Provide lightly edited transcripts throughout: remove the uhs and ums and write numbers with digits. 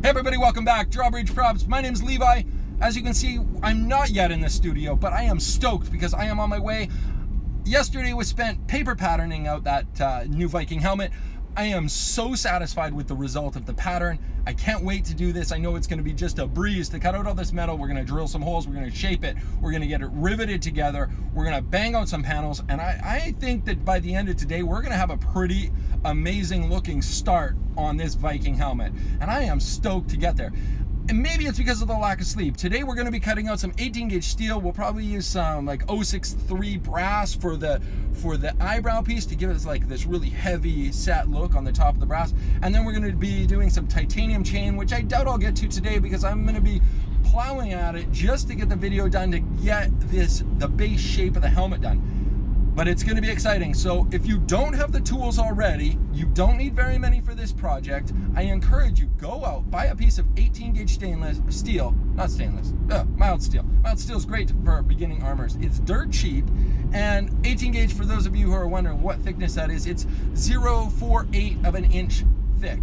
Hey everybody, welcome back. Drawbridge Props. My name's Levi. As you can see, I'm not yet in the studio, but I am stoked because I am on my way. Yesterday was spent paper patterning out that new Viking helmet. I am so satisfied with the result of the pattern. I can't wait to do this. I know it's going to be just a breeze to cut out all this metal. We're going to drill some holes. We're going to shape it. We're going to get it riveted together. We're going to bang out some panels. And I think that by the end of today, we're going to have a pretty amazing looking start on this Viking helmet. And I am stoked to get there. And maybe it's because of the lack of sleep. Today we're going to be cutting out some 18 gauge steel. We'll probably use some like 063 brass for the eyebrow piece to give us like this really heavy set look on the top of the brass. And then we're going to be doing some titanium chain, which I doubt I'll get to today because I'm going to be plowing at it just to get the video done to get the base shape of the helmet done. But it's going to be exciting. So if you don't have the tools already, you don't need very many for this project. I encourage you, go out, buy a piece of 18 gauge stainless steel, not stainless, mild steel. Mild steel is great for beginning armors. It's dirt cheap, and 18 gauge, for those of you who are wondering what thickness that is, it's 0.48 of an inch thick.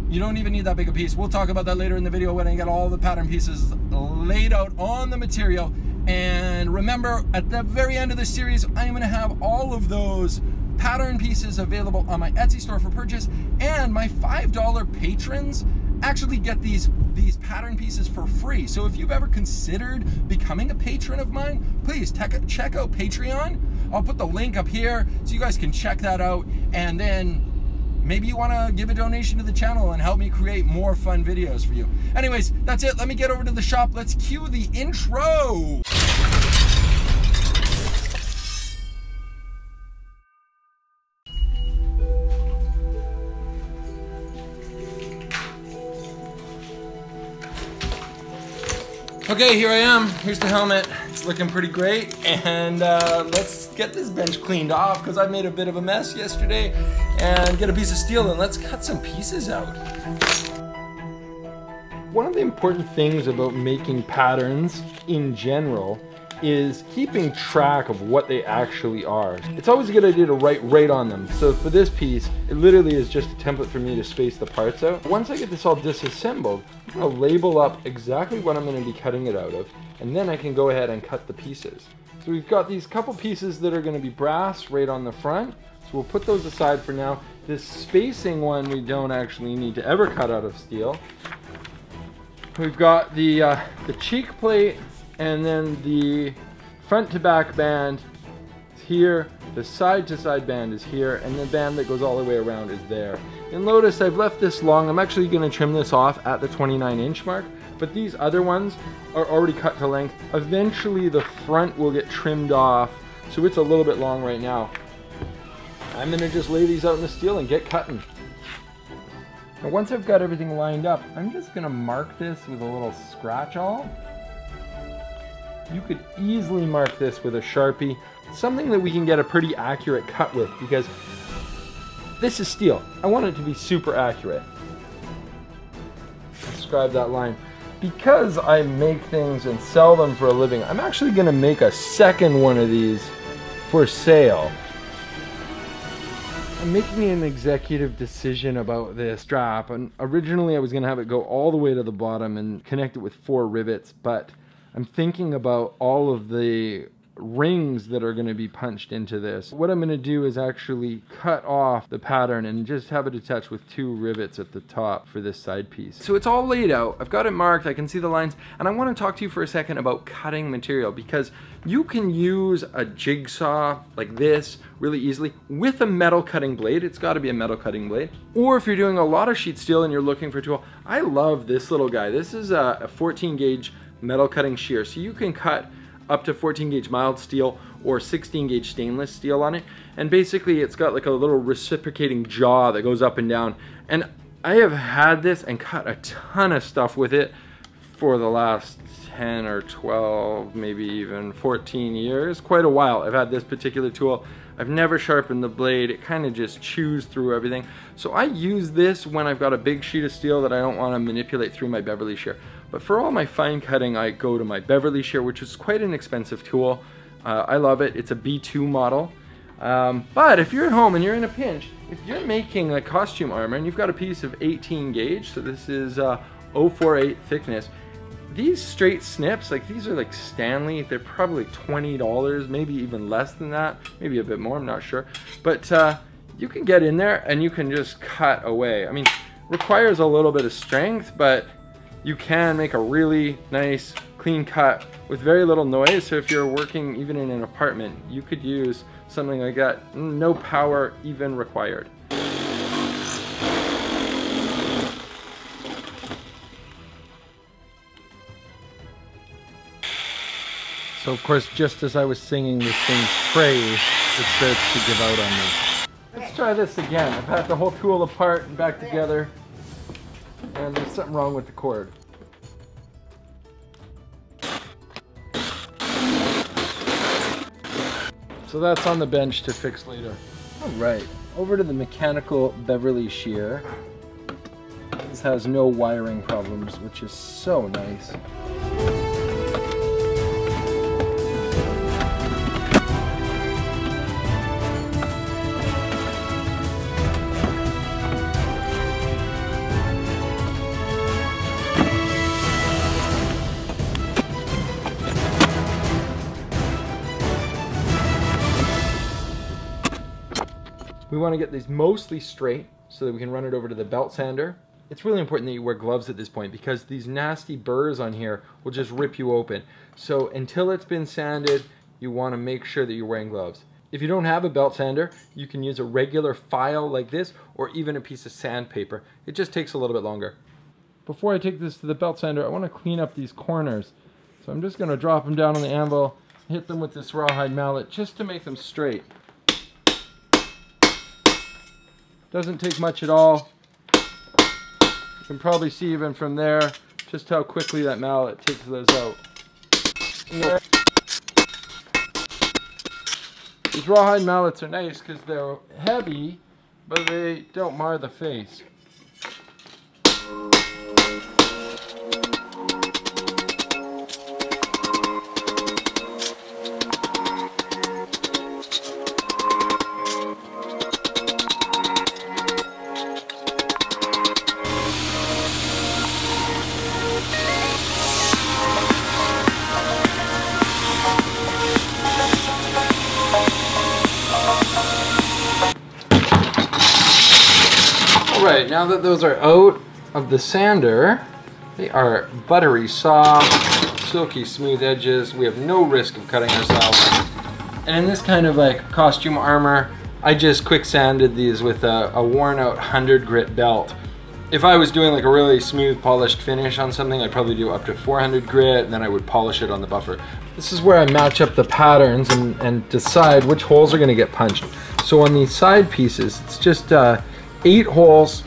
You don't even need that big a piece. We'll talk about that later in the video when I get all the pattern pieces laid out on the material. And remember, at the very end of this series, I'm going to have all of those pattern pieces available on my Etsy store for purchase, and my $5 patrons actually get these pattern pieces for free. So if you've ever considered becoming a patron of mine, please check out Patreon. I'll put the link up here so you guys can check that out, and then maybe you want to give a donation to the channel and help me create more fun videos for you. Anyways, that's it. Let me get over to the shop. Let's cue the intro. Okay, here I am. Here's the helmet. It's looking pretty great, and let's get this bench cleaned off because I made a bit of a mess yesterday, and get a piece of steel and let's cut some pieces out. One of the important things about making patterns in general is keeping track of what they actually are. It's always a good idea to write right on them. So for this piece, it literally is just a template for me to space the parts out. Once I get this all disassembled, I'm going to label up exactly what I'm going to be cutting it out of, and then I can go ahead and cut the pieces. So we've got these couple pieces that are going to be brass right on the front, so we'll put those aside for now. This spacing one we don't actually need to ever cut out of steel. We've got the cheek plate, and then the front to back band is here, the side to side band is here, and the band that goes all the way around is there. You'll notice I've left this long. I'm actually going to trim this off at the 29-inch mark, but these other ones are already cut to length. Eventually the front will get trimmed off, so it's a little bit long right now. I'm going to just lay these out in the steel and get cutting. Now once I've got everything lined up, I'm just going to mark this with a little scratch awl. You could easily mark this with a Sharpie, something that we can get a pretty accurate cut with, because this is steel. I want it to be super accurate. Describe that line. Because I make things and sell them for a living, I'm actually going to make a second one of these for sale. I'm making an executive decision about this strap, and originally I was going to have it go all the way to the bottom and connect it with 4 rivets, but I'm thinking about all of the rings that are going to be punched into this. What I'm going to do is actually cut off the pattern and just have it attached with 2 rivets at the top for this side piece. So it's all laid out. I've got it marked. I can see the lines, and I want to talk to you for a second about cutting material, because you can use a jigsaw like this really easily with a metal cutting blade. It's got to be a metal cutting blade. Or if you're doing a lot of sheet steel and you're looking for a tool, I love this little guy. This is a 14 gauge metal cutting shear, so you can cut up to 14 gauge mild steel or 16 gauge stainless steel on it, and basically it's got like a little reciprocating jaw that goes up and down, and I have had this and cut a ton of stuff with it for the last 10 or 12, maybe even 14 years, quite a while. I've had this particular tool. I've never sharpened the blade. It kind of just chews through everything. So I use this when I've got a big sheet of steel that I don't want to manipulate through my Beverly shear. But for all my fine cutting, I go to my Beverly shear, which is quite an expensive tool. I love it. It's a B2 model. But if you're at home and you're in a pinch, if you're making a costume armor and you've got a piece of 18 gauge, so this is 048 thickness, these straight snips, like these are like Stanley, they're probably $20, maybe even less than that, maybe a bit more, I'm not sure. But you can get in there and you can just cut away. I mean, requires a little bit of strength, but you can make a really nice clean cut with very little noise. So if you're working even in an apartment, you could use something like that, no power even required. So of course, just as I was singing this thing's praise, it starts to give out on me. Let's try this again. I've had the whole tool apart and back together, and there's something wrong with the cord. So that's on the bench to fix later. All right, over to the mechanical Beverly shear. This has no wiring problems, which is so nice. We want to get these mostly straight so that we can run it over to the belt sander. It's really important that you wear gloves at this point because these nasty burrs on here will just rip you open. So until it's been sanded, you want to make sure that you're wearing gloves. If you don't have a belt sander, you can use a regular file like this or even a piece of sandpaper. It just takes a little bit longer. Before I take this to the belt sander, I want to clean up these corners. So I'm just going to drop them down on the anvil, hit them with this rawhide mallet just to make them straight. Doesn't take much at all. You can probably see even from there just how quickly that mallet takes those out. These rawhide mallets are nice because they're heavy, but they don't mar the face. Alright, now that those are out of the sander, they are buttery soft, silky smooth edges. We have no risk of cutting ourselves. And in this kind of like costume armor, I just quick sanded these with a worn out 100 grit belt. If I was doing like a really smooth polished finish on something, I'd probably do up to 400 grit and then I would polish it on the buffer. This is where I match up the patterns and decide which holes are going to get punched. So on these side pieces, it's just 8 holes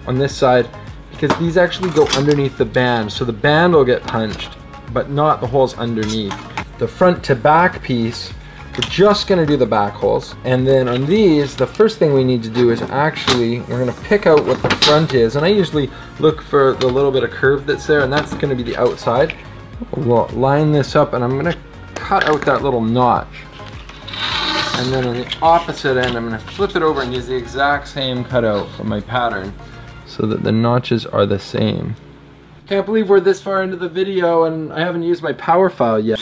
on this side because these actually go underneath the band. So the band will get punched, but not the holes underneath. The front to back piece, we're just gonna do the back holes. And then on these, the first thing we need to do is actually, we're gonna pick out what the front is. And I usually look for the little bit of curve that's there, and that's gonna be the outside. We'll line this up and I'm gonna cut out that little notch. And then on the opposite end, I'm going to flip it over and use the exact same cutout from my pattern so that the notches are the same. Can't believe we're this far into the video and I haven't used my power file yet.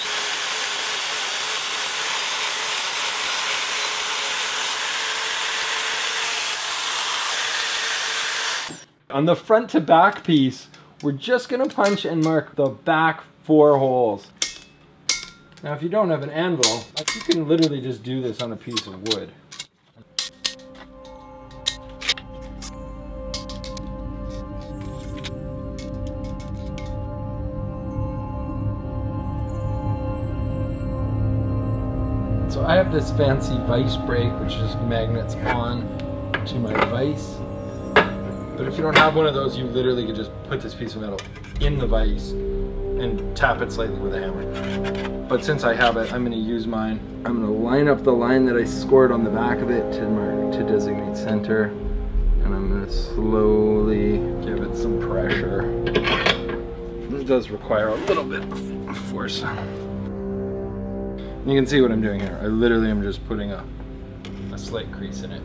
On the front to back piece, we're just going to punch and mark the back 4 holes. Now if you don't have an anvil, you can literally just do this on a piece of wood. So I have this fancy vise brake which just magnets on to my vise. But if you don't have one of those, you literally could just put this piece of metal in the vise and tap it slightly with a hammer. But since I have it, I'm going to use mine. I'm going to line up the line that I scored on the back of it to designate center. And I'm going to slowly give it some pressure. It does require a little bit of force. You can see what I'm doing here. I literally am just putting a slight crease in it.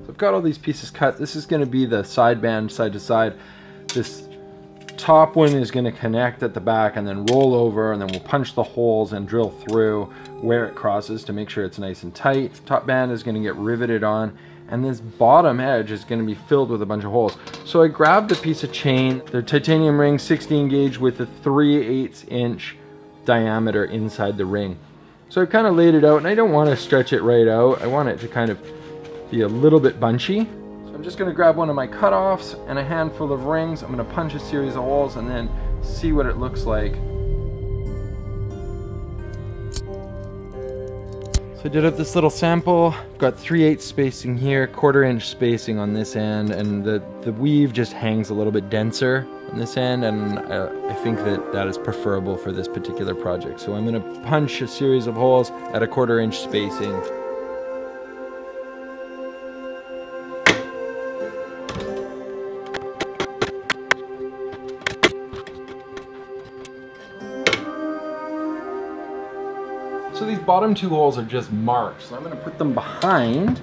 I've got all these pieces cut. This is going to be the side band side to side. This top one is going to connect at the back and then roll over, and then we'll punch the holes and drill through where it crosses to make sure it's nice and tight. Top band is going to get riveted on, and this bottom edge is going to be filled with a bunch of holes. So I grabbed a piece of chain, the titanium ring 16 gauge with a 3/8 inch diameter inside the ring. So I kind of laid it out, and I don't want to stretch it right out. I want it to kind of be a little bit bunchy. So I'm just going to grab one of my cutoffs and a handful of rings. I'm going to punch a series of holes and then see what it looks like. So I did have this little sample. I've got 3/8 spacing here, 1/4 inch spacing on this end, and the weave just hangs a little bit denser on this end, and I think that is preferable for this particular project. So I'm going to punch a series of holes at a 1/4 inch spacing. So these bottom 2 holes are just marked. So I'm going to put them behind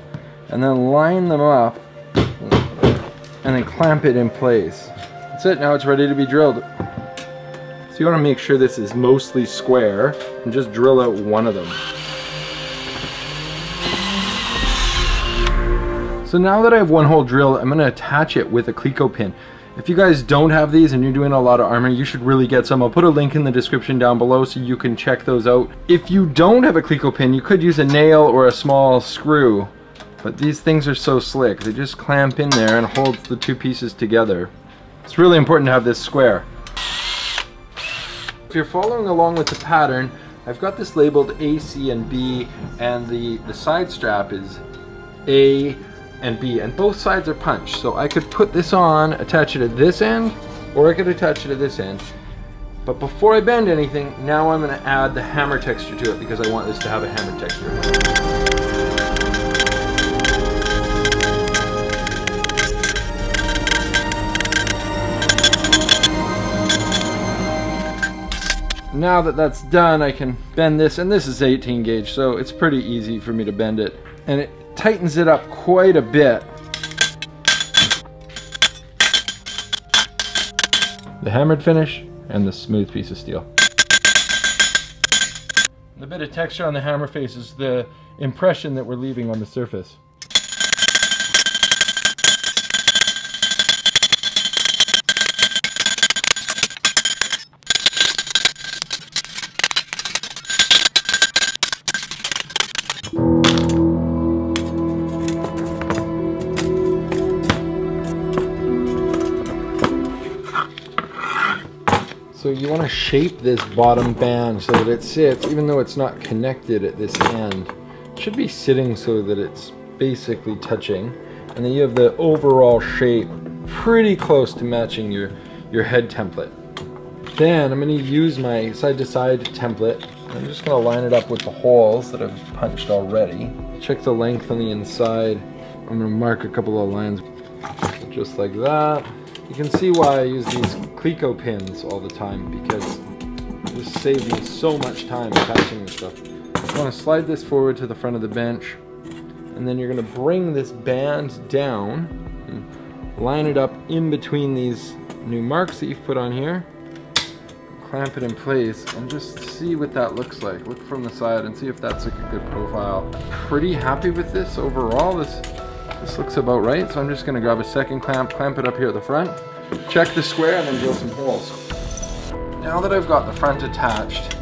and then line them up and then clamp it in place. That's it, now it's ready to be drilled. So you want to make sure this is mostly square and just drill out one of them. So now that I have one hole drilled, I'm going to attach it with a cleco pin. If you guys don't have these and you're doing a lot of armor, you should really get some. I'll put a link in the description down below so you can check those out. If you don't have a cleco pin, you could use a nail or a small screw, but these things are so slick. They just clamp in there and hold the 2 pieces together. It's really important to have this square. If you're following along with the pattern, I've got this labeled A, C, and B, and the side strap is A and B, and both sides are punched. So I could put this on, attach it at this end, or I could attach it at this end. But before I bend anything, now I'm going to add the hammer texture to it because I want this to have a hammer texture. Now that that's done, I can bend this, and this is 18 gauge, so it's pretty easy for me to bend it. And it tightens it up quite a bit. The hammered finish and the smooth piece of steel. The bit of texture on the hammer face is the impression that we're leaving on the surface. So you want to shape this bottom band so that it sits, even though it's not connected at this end. It should be sitting so that it's basically touching. And then you have the overall shape pretty close to matching your head template. Then I'm going to use my side-to-side template. I'm just going to line it up with the holes that I've punched already. Check the length on the inside. I'm going to mark a couple of lines just like that. You can see why I use these cleco pins all the time, because this saves me so much time attaching this stuff. You want to slide this forward to the front of the bench, and then you're going to bring this band down and line it up in between these new marks that you've put on here. Clamp it in place and just see what that looks like. Look from the side and see if that's like a good profile. Pretty happy with this overall. This looks about right, so I'm just going to grab a second clamp it up here at the front, check the square, and then drill some holes. Now that I've got the front attached,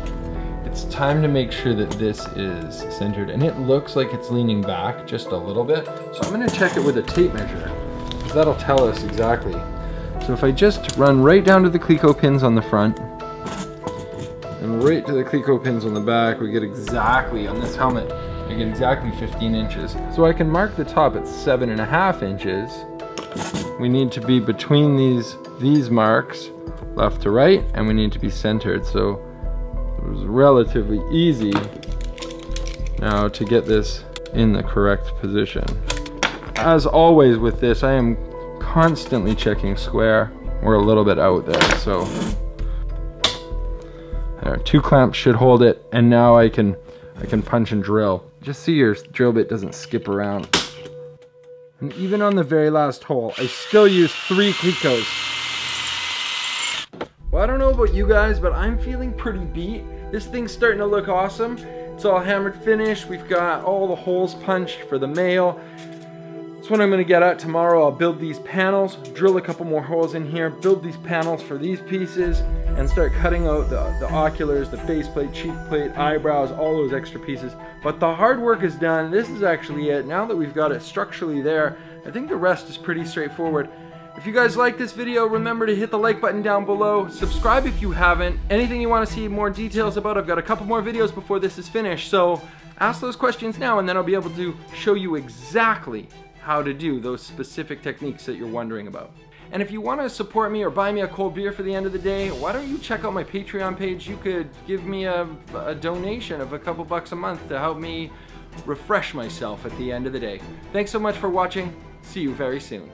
it's time to make sure that this is centered, and it looks like it's leaning back just a little bit, so I'm going to check it with a tape measure, because that'll tell us exactly. So if I just run right down to the cleco pins on the front, and right to the cleco pins on the back, we get exactly, on this helmet, I get exactly 15 inches. So I can mark the top at 7.5 inches. We need to be between these marks, left to right, and we need to be centered. So it was relatively easy now to get this in the correct position. As always with this, I am constantly checking square. We're a little bit out there, so there, 2 clamps should hold it, and now I can punch and drill. Just so your drill bit doesn't skip around. And even on the very last hole, I still use 3 clecos. Well, I don't know about you guys, but I'm feeling pretty beat. This thing's starting to look awesome. It's all hammered finish. We've got all the holes punched for the maille. That's what I'm gonna get at tomorrow. I'll build these panels, drill a couple more holes in here, build these panels for these pieces, and start cutting out the oculars, the faceplate, cheek plate, eyebrows, all those extra pieces. But the hard work is done. This is actually it. Now that we've got it structurally there, I think the rest is pretty straightforward. If you guys like this video, remember to hit the like button down below. Subscribe if you haven't. Anything you want to see more details about, I've got a couple more videos before this is finished. So ask those questions now, and then I'll be able to show you exactly how to do those specific techniques that you're wondering about. And if you want to support me or buy me a cold beer for the end of the day, why don't you check out my Patreon page? You could give me a donation of a couple bucks a month to help me refresh myself at the end of the day. Thanks so much for watching. See you very soon.